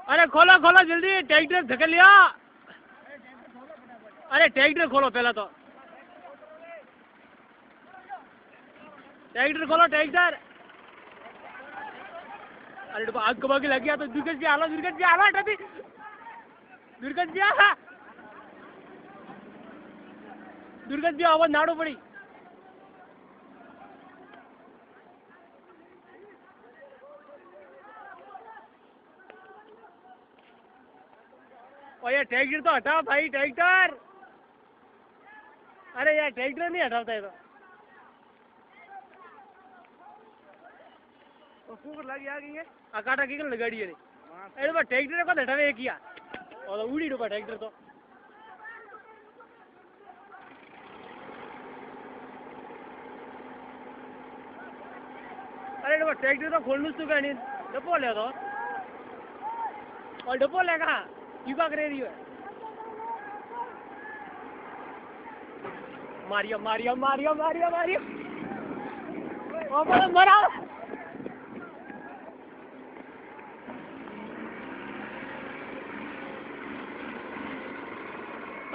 अरे खोलो खोलो जल्दी, ट्रैक्टर धकेल लिया। अरे ट्रैक्टर खोलो पहला तो, ट्रैक्टर खोलो ट्रैक्टर। अरे आग कबा के लग गया तो दुर्गत जी आला टपी दुर्गत जी आवाज नाड़ो पड़ी। और ये ट्रैक्टर तो हटाओ भाई ट्रैक्टर। अरे यार ट्रैक्टर नहीं हटाता है तो फूक लगी आ गई है अकाटा की गाड़ी है नहीं। अरे ट्रैक्टर को हटावे किया और उड़ी डूबा ट्रैक्टर तो। अरे ट्रैक्टर तो खोलने तो क्या नहीं डब्बो ले तो और डब्बो ले कहा युवा करे रही है। मारिया मारिया मारिया मारिया मारिया मरा।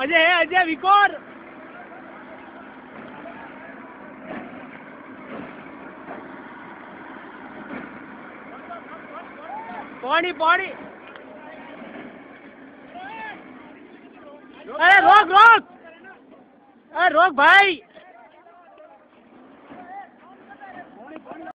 अजय है अजय विकोर। पानी पानी। अरे रोक रोक, अरे रोक भाई।